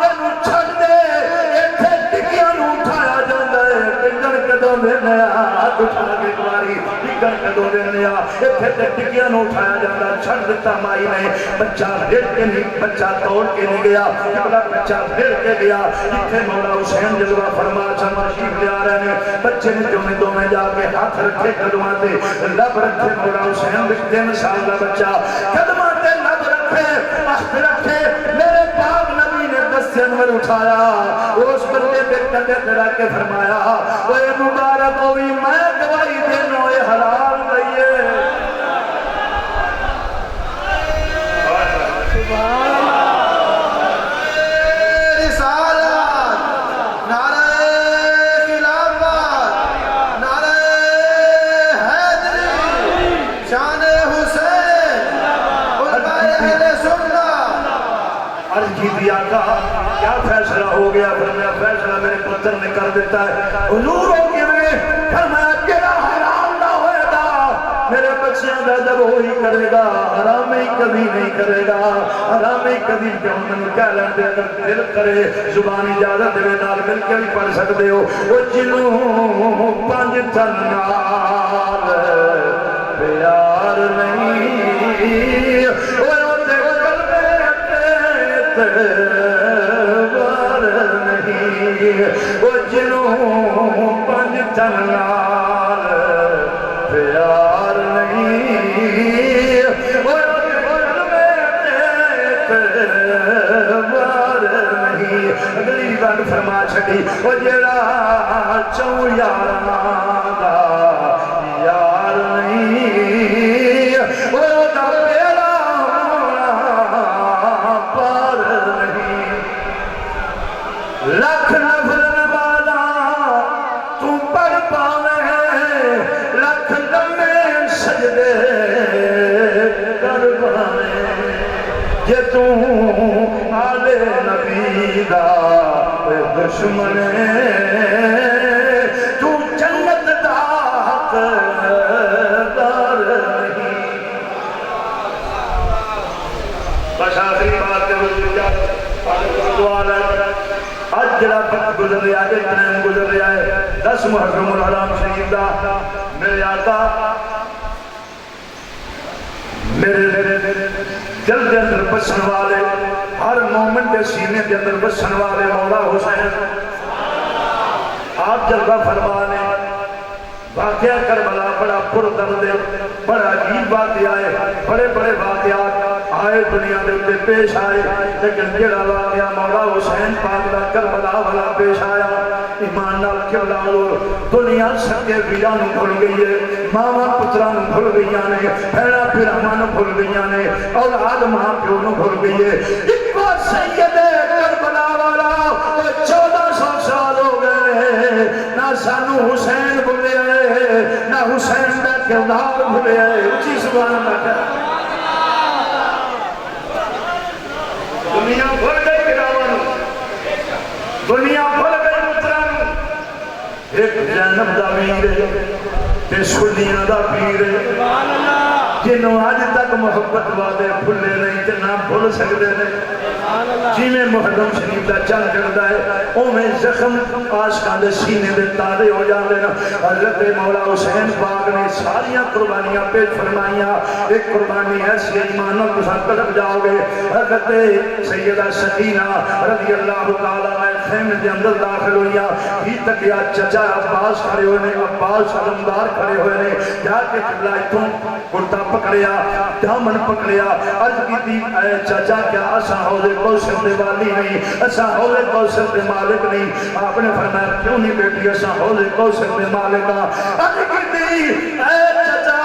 انہوں چھڑ دے ایتھے ٹکیاں نو اٹھایا جاندہ ہے ٹکن کدوں دے نیا ہاتھ اٹھا کے دواری ٹکن کدوں دے نیا ایتھے ٹکیاں نو اٹھایا جاندہ چھڑ دیتا مائی نے بچہ ہر کے نہیں بچہ توڑ کے نہیں گیا جبلا بچہ پھر کے گیا جتھے مولا حسین جلوہ فرما چاہتا شیف لے آ رہے ہیں بچے نے جو میں دو میں جا کے ہاتھ رکھے قدماتے لب رکھے مولا حسین 3 سال کا بچہ قدماتے لب رکھے ہاتھ رکھے میرے پاک نبی نے دس سے انور اٹھایا اس بندے پہ کندھے پہ رکھ کے فرمایا وہ مبارک ہوئی میں گواہی دینا وہ حلال گئی ہے کیا فیصلہ ہو گیا فرمایا فیصلہ میرے پتر نے کر دیتا ہے حضور ہو گیا فرمایا تیرا حرام نہ ہوئے گا میرے بچیاں دا جب وہی کرے گا حرام ہی کبھی نہیں کرے گا حرام ہی کبھی میں کہہ لیندے اگر دل کرے زبان اجازت دے نال مل کے بھی پڑھ سکتے ہو وہ جنوں پانچ تن نال پیار نہیں وہ جنوں پنج تن نال پیار نہیں وہ نہیں اگلی بات فرما چھڑی وہ جڑا چوں یاراں دا یار نہیں وہ دا پیڑا پار نہیں لکھ نفل والا تو پڑھ پاویں لکھ لمے سجدے کر پاویں جے تو آل نبی دا دشمن تو جنت دا حقدار نہیں بس آخری بات آج جڑا وقت گزر رہا ہے ٹائم گزر رہا ہے 10 محرم الحرام شریف دا میرے آقا میرے دل کے اندر بسن والے ہر مومن کے سینے کے اندر بسن والے مولا حسین آپ جلوہ فرمانے واقعہ کربلا بڑا پر درد بڑا عجیب واقعہ ہے بڑے بڑے واقعات آئے دنیا دے اتے پیش آئے لیکن جڑا واقعہ مولا حسین پاک دا کربلا والا پیش آیا ایمان نال قبلہ اور دنیا سکے ویران بھول گئی ہے ماما پتران بھول گئیاں نے پھیڑا پیرامان بھول گئیاں نے اولاد ماں پیونوں بھول گئی ہے ایک بار سید کربلا والا 1400 سال ہو گئے نہ سانو حسین بھولے آئے نہ حسین دا کردار بھولے آئے اچھی سبحان اللہ کہا دنیا بھول گئی پیرامان دنیا بھول گئی مطران ایک جنب دا پیر تے سنیاں دا پیر جنہوں آج تک محبت والے بھولے نہیں تے نہ بھول سکتے نہیں جی میں محرم شریف دا چل کرتا ہے او میں زخم عاشقاں دے سینے دے تازے ہو جاندے نا حضرت مولا حسین پاک نے ساریاں قربانیاں پیش فرمائیاں ایک قربانی ایسی ایمانوں کو ساتھ طرف جاؤ گے حضرت سیدہ سکینہ رضی اللہ تعالیٰ خیمے دے اندر داخل ہوئیاں ہی تک یا چچا عباس کھڑے ہوئے نے عباس علمدار کھڑے ہوئے نے جا کے قبلہ اتوں کرتا پکڑیا دامن پکڑیا عرض کی تھی اے چچا کیا اسا حوض کوثر دے والی نہیں اسا حوض کوثر دے مالک نہیں آپ نے فرمایا کیوں نہیں بیٹی اسا حوض کوثر دے مالک عرض کی تھی اے چچا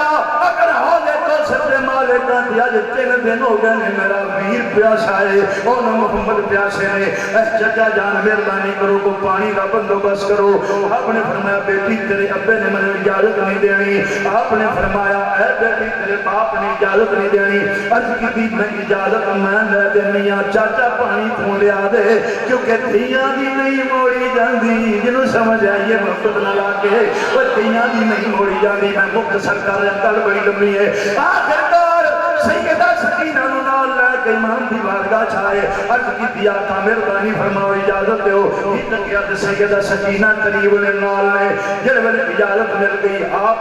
اگر حوض کوثر دے مالک دی آج 3 دن ہو گئے میرا ویر پیاسا ہے اور محمد پیاسے ہیں اے چچا جان مہربانی کرو کو پانی کا بندوبست کرو آپ نے فرمایا بیٹی تیرے ابے نے مجھے اجازت نہیں دینی آپ نے فرمایا اے بیٹی تیرے باپ نے اجازت نہیں دینی عرض کی تھی میں اجازت میں لے دینی چاچا پانی تھوں لیا دے کیونکہ دھیاں دی نہیں موڑی جاندی جنہوں سمجھ آئیے محبت نہ لاکے وہ دھیاں دی نہیں موڑی جاندی میں مختصر کر رہا کل بڑی لمبی ہے آخرکار سیدہ سکینہ نال لے کے امام دی بارگاہ چھائے عرض کی دیا تھا مہربانی فرماؤ اجازت دیو ہی تک کیا سیدہ سکینہ قریب نے نال نے جب اجازت مل گئی آپ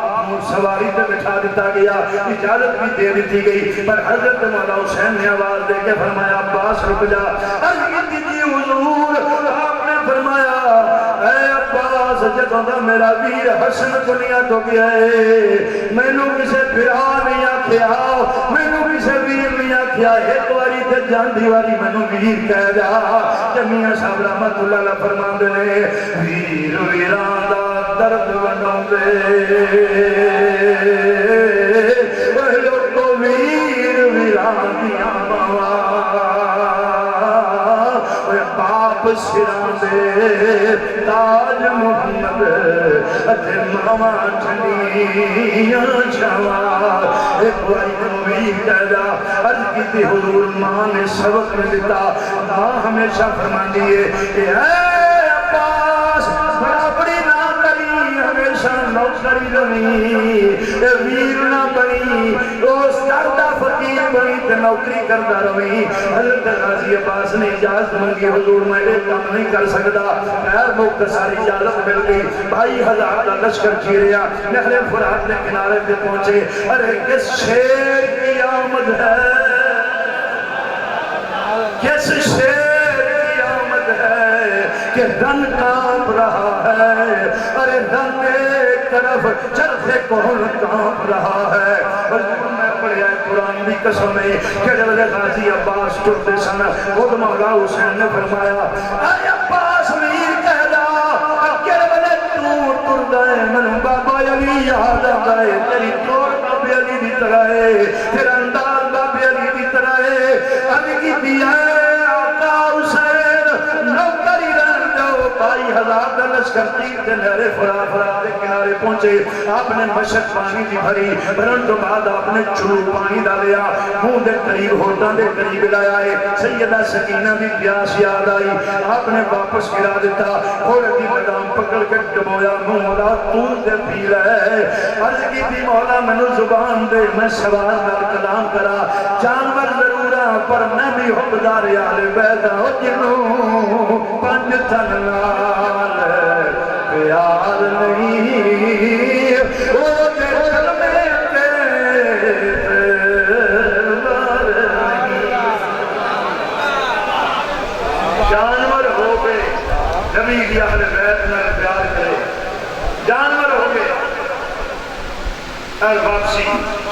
سواری پہ بٹھا دیتا گیا اجازت بھی دے دیتی گئی پر حضرت مولا حسین نے آواز دے کے فرمایا عباس رک جا عرض کی دی حضور آپ نے فرمایا اے عباس جدوں دا میرا ویر حسن دنیا تو گیا ہے مینوں کسے بھرا نہیں آکھیا مینوں کسے ویر نہیں آکھیا ایک واری تے جاندی واری مینوں ویر کہہ جا کہ میاں صاحب رحمت اللہ علیہ فرماندے نے ویر ویراں دا درد وناوندے اے لوکو ویر ویراں دیاں باواں باپ سران دے تاج محمد اتے ماما ٹھنڈیاں چھاواں ایک بھائی نبی کہدا عرض کی تھی حضور ماں نے سبق میں دیتا ماں ہمیشہ فرمان دیئے کہ اے عباس برابری نہ کری ہمیشہ نوکری رہی ویر نہ بنی اس کردہ فقیر بنی تے نوکری کردہ رہی حضرت غازی عباس نے اجازت منگی حضور میں ایک کام نہیں کر سکتا خیر موقع ساری اجازت مل گئی بھائی ہزار کا لشکر چیریا نہر فرات نے کنارے پہ پہنچے ارے کس شیر کی آمد ہے کس شیر کی آمد ہے کہ رن کانپ رہا ہے ارے رن ایک طرف چرخے کون کانپ رہا ہے حضور میں پڑھیا قرآن دی قسم ہے کہ ویلے غازی عباس ٹرتے سن خود مولا حسین نے فرمایا اے عباس میر کہدا کہ ویلے تو ٹردا ہے من بابا علی یاد آتا ہے تیری طور بابا علی دی طرح ہے تیرا انداز بابا علی دی طرح ہے اب کی دیا آقا حسین نوکری رہن جاؤ بائی ہزار کا لشکر تیر دے نہرے فرات دے کنارے پہنچے آپ نے مشک پانی دی بھری بھرن تو بعد آپ نے چلو پانی ڈالیا منہ دے قریب ہوتاں دے قریب لایا ہے سیدہ سکینہ دی پیاس یاد آئی آپ نے واپس گرا دیتا تھوڑے دی بادام پکڑ کے ڈبویا مولا تو دے پی رہے عرض کی تھی مولا منو زبان دے میں سوال نال کلام کرا جانور ضرورا پر میں بھی حبدار آل بیدا ہو جنوں پنج تن لال پیار نہیں وہ دے دل میں جانور ہو گئے نبی کی اہل بیت میں پیار کرے جانور ہو گئے واپسی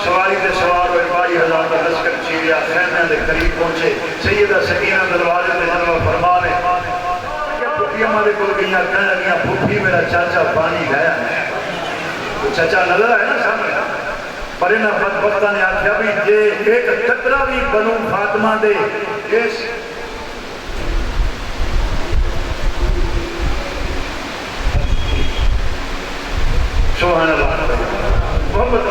سواری دے سوار ہوئے 22,000 کا لشکر چیریا خیمے دے قریب پہنچے سیدہ سکینہ دروازے دے جنوب فرمانے کیا پھوپھی ہمارے کو گئیاں کہنے لگیاں پھوپھی میرا چاچا پانی گیا ہے تو چاچا نظر ہے نا سامنے پر انہاں بدبختہ نے آکھیا بھی یہ ایک قطرہ بھی بنو فاطمہ دے اس سبحان اللہ محمد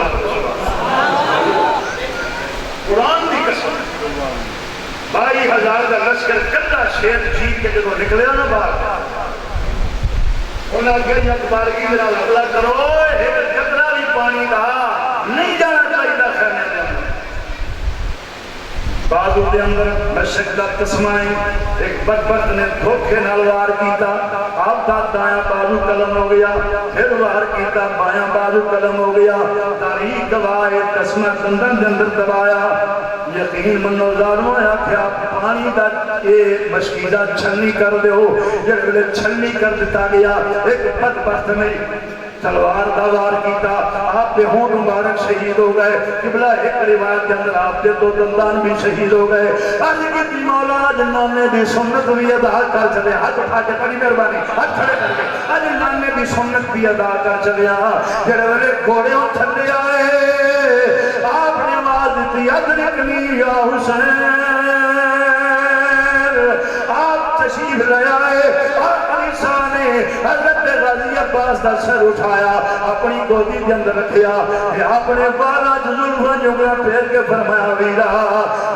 قرآن دی قسم 22,000 کا لشکر کدہ شیر جیت کے جدو نکلے نا باہر انہاں کہا اکبر کی میرا حملہ کرو ایک قطرہ بھی پانی دا نہیں جانا چاہیے خیمے دے اندر بازو دے اندر مشک دا تسمائیں ایک بدبخت نے دھوکے نال وار کیتا آپ دا دایاں بازو قلم ہو گیا پھر وار کیتا بایاں بازو قلم ہو گیا تاریخ گواہ تسمہ دندن دے اندر دبایا یقین منو ظالموں ہے کہ آپ پانی دا یہ مشکیدہ چھلنی کر دے ہو جب لے چھلنی کر دیتا گیا ایک بدبخت میں تلوار دا وار کیتا آپ دے ہون مبارک شہید ہو گئے قبلہ ایک روایت کے اندر آپ دے دو دندان بھی شہید ہو گئے آج کی مولا جنانے دی سنت بھی ادا کر چلے ہاتھ اٹھا کے بڑی مہربانی ہاتھ کھڑے کر کے آج جنانے دی سنت بھی ادا کر چلے جڑے والے گھوڑے تھلے آئے آپ نے آواز دیتی ادرکنی یا حسین آپ تشریف لے آئے اور علیسیٰ نے حضرت غازی عباس دا سر اٹھایا اپنی گودی کے اندر رکھیا اپنے بالا جزلفہ جگہ پھیر کے فرمایا ویرا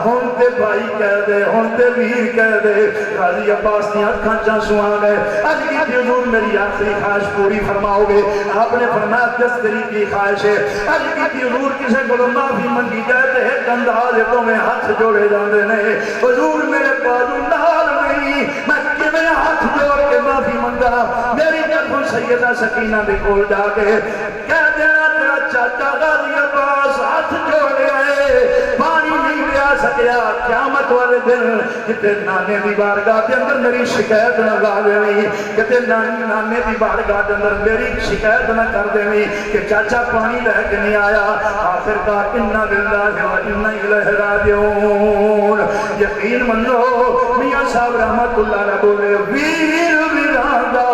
ہون تے بھائی کہہ دے ہون تے ویر کہہ دے غازی عباس نے اکھاں چانسوں آ گئے آج کی حضور میری آخری خواہش پوری فرماؤ گے آپ نے فرمایا کس طریقے کی خواہش ہے آج کی حضور کسے کو معافی منگی جائے تے ایک انداز تو میں ہاتھ جوڑے جاندے نے حضور میرے بازو نال نہیں میں کیویں ہاتھ جوڑ کے معافی منگا میری طرف سیدہ سکینہ دے کول جا کے کہہ دینا تیرا چاچا غازی عباس ہاتھ جوڑ گئے پانی نہیں لیا سکیا قیامت والے دل کتے نانے دی بارگاہ دے اندر میری شکایت نہ لا دیویں کتے نانے دی بارگاہ دے اندر میری شکایت نہ کر دیویں کہ چاچا پانی لے کے نہیں آیا آخرکار انا للہ و انا الیہ راجعون یقین منو میاں صاحب رحمت اللہ علیہ بولے ویر ویران دا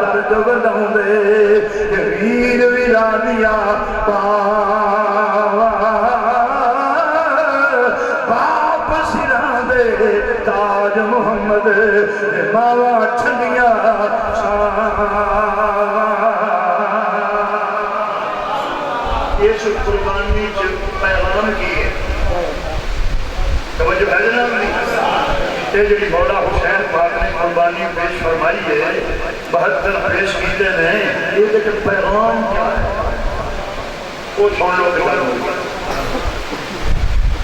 درد وداؤں دے ویر ویرانیاں باپ سران دے تاج محمد ماوا ٹھنڈیاں یہ سب قربانی جو پیغام کی ہے توجہ ہے جناب یہ جڑی مولا حسین پاک نے قربانی پیش فرمائی ہے 72 پیش کیتے ہیں یہ لیکن پیغام کیا ہے وہ چھوڑ لو کہ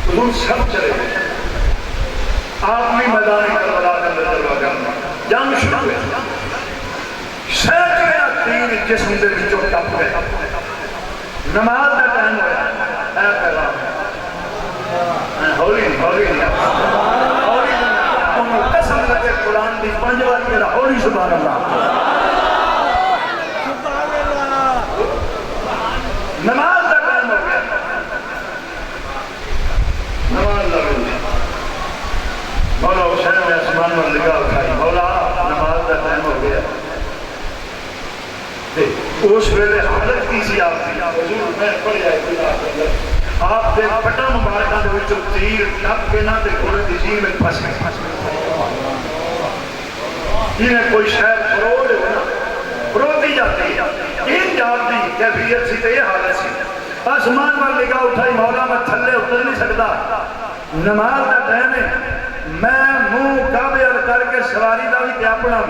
حضور سب چلے گئے آپ بھی میدان کربلا کے اندر جلوہ کرنا جنگ شروع ہوئی سینکڑے تین جسم دے وچوں ٹپ گئے نماز کا ٹائم ہوا اے پیغام ہولی نہیں قسم لگے قرآن دی 5 بار میرا ہولی سبحان اللہ نماز کا ٹائم ہو گیا نماز لگو مولا حسین نے آسمان میں نگاہ اٹھائی مولا نماز کا ٹائم ہو گیا اس ویلے حالت کی سی آپ کی حضور میں پڑھ جائے آپ دے پٹا مبارکہ دے وچوں تیر ٹپ کے نہ تے گھوڑے دی جی میں پھنس گئے انہیں کوئی شاید فروڑ ہے نا فروڑی جاتی ہے ان جاب دی کیفیت سی تے یہ حالت سی آسمان پر نگاہ اٹھائی مولا میں تھلے اتر نہیں سکتا نماز کا ٹائم ہے میں منہ کعبے کر کے سواری دا بھی تے اپنا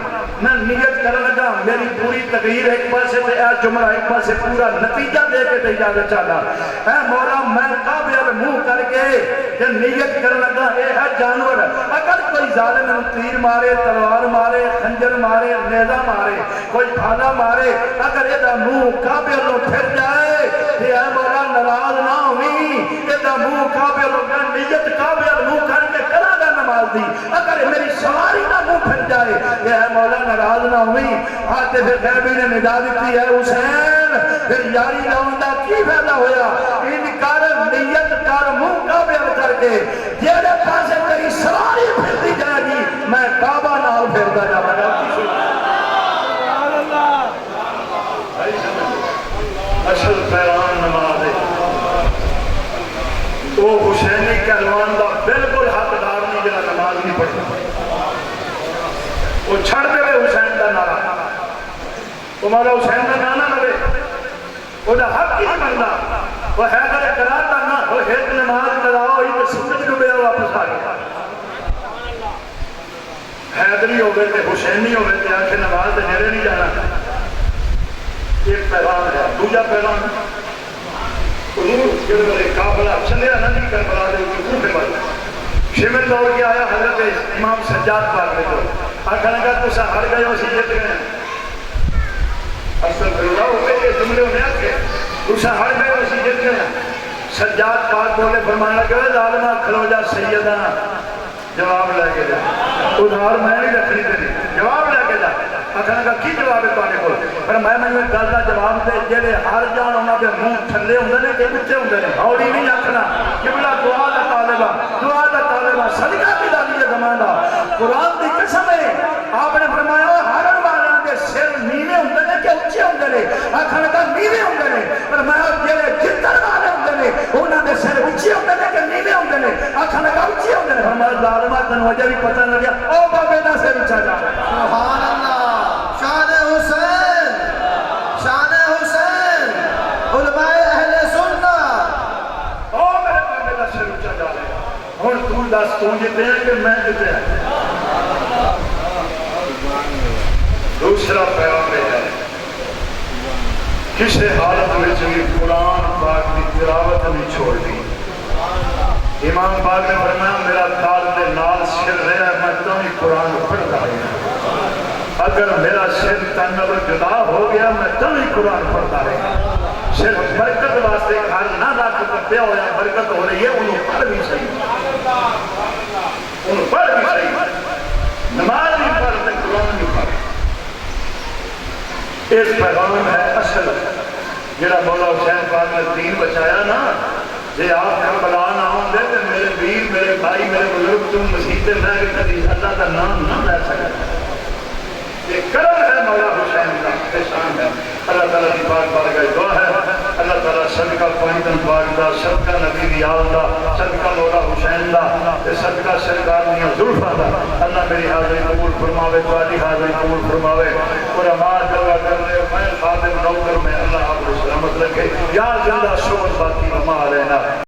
میں نیت کر لگا میری پوری تقریر ایک پاسے تے اے جمعہ ایک پاسے پورا نتیجہ دے کے تے اجازت چاہتا اے مولا میں کعبے منہ کر کے تے نیت کر لگا اے ہے جانور اگر کوئی ظالم تیر مارے تلوار مارے خنجر مارے نیزہ مارے کوئی پھالا مارے اگر یہ دا منہ کعبے لو پھر جائے تے اے مولا ناراض نہ ہوئی یہ دا منہ کعبے لو نیت کعبے منہ کر کے کرا گا نماز دی اگر میری سواری نہ منہ پھر جائے یہ مولا ناراض نہ ہوئی آتے پھر غیبی نے ندا دیتی ہے حسین پھر یاری لاؤندہ کی فائدہ ہویا ان کار نیت کار منہ کعبے کر کے جیڑے پاسے تیری سواری پھر دی جائے گی میں کعبہ نال پھر دا جا رہا اصل پیغام نماز ہے وہ حسینی کہلوان دا بالکل حقدار نہیں جہاں نماز نہیں پڑھتا وہ چھڑ دے حسین دا نعرہ وہ مولا حسین دا نعرہ نہ لے وہ دا حق ہی نہیں بنتا وہ حیدر قرار دا نہ وہ ایک نماز کراؤ ہی تو سورج ڈوبے واپس آ گیا حیدری ہو گئے تھے حسینی ہو گئے تھے آنکھیں نماز دے نیرے نہیں جانا ایک پیغام ہے دوجا پیغام حضور جب میرے قابلہ چلے نبی کربلا دے اوپر پہ بات شمل دوڑ کے آیا حضرت امام سجاد پاک نے تو آخر لگا تو سا ہر گئے اسی جت گئے اصل اللہ وہ پہلے جملے ہونے آتے تو سا ہر گئے اسی جت گئے سجاد پاک بولے فرمانا کہ ظالمہ کھلو جا سیدنا جواب لے کے جا ادھار میں نہیں رکھنی تیری جواب لے کے جا آخر لگا کی جواب ہے پانے کو پر میں نے گل کا جواب دے جڑے ہر جان انہاں دے منہ تھلے ہوندے نے کہ اونچے ہوندے نے ہولی نہیں آکھنا قبلہ دعا دا طالبہ صدقہ کی دالی زمان دا قرآن دی قسم ہے آپ نے فرمایا ہرن والیاں دے سر نیوے ہوندے نے کہ اونچے ہوندے نے آخر لگا نیوے ہوندے نے پر میں جڑے جتر والے ہوندے نے انہاں دے سر اونچے ہوندے نے کہ نیوے ہوندے نے آخر لگا اونچے ہوندے نے فرمایا ظالمہ تنوں اجے بھی پتہ نہ لگیا او بابے دا سر اونچا جا سبحان اللہ شان حسین علماء اہل سنہ او میرے بابے دا سر اونچا جا رہا ہن تو دس تو جتے ہیں کہ میں جتے ہیں دوسرا پیغام ہے کسی حالت میں بھی قرآن پاک کی تلاوت نہیں چھوڑ دی امام پاک نے فرمایا میرا دال دے نال سر رہا ہے میں تو ہی قرآن پڑھتا رہا اگر میرا سر تنور جدا ہو گیا میں تو ہی قرآن پڑھتا رہا صرف برکت واسطے گھر نہ رکھ کرتے ہو یا برکت ہو رہی ہے انہوں پڑھ بھی صحیح انہوں پڑھ بھی صحیح نماز بھی پڑھ تے قرآن بھی پڑھ اس پیغام ہے اصل جڑا مولا حسین پاک نے دین بچایا نا جی آپ کا بلا نہ ہوں دے تو میرے ویر میرے بھائی میرے بزرگ تم مسیحے میں کبھی اللہ کا نام نہ لے سکتے یہ کرم ہے مولا حسین کا احسان ہے اللہ تعالیٰ کی پاک بارگاہ دعا ہے اللہ تعالیٰ صدقہ پوائنٹن پاک دا صدقہ نبی دی آل دا صدقہ مولا حسین دا صدقہ سرکار دیاں زلفہ دا اللہ میری حاضری قبول فرماوے تواڈی حاضری قبول فرماوے اور ہمارا جلوہ کرنے میں خادم نوکر میں اللہ آپ کو سلامت رکھے یا زندہ شکر باقی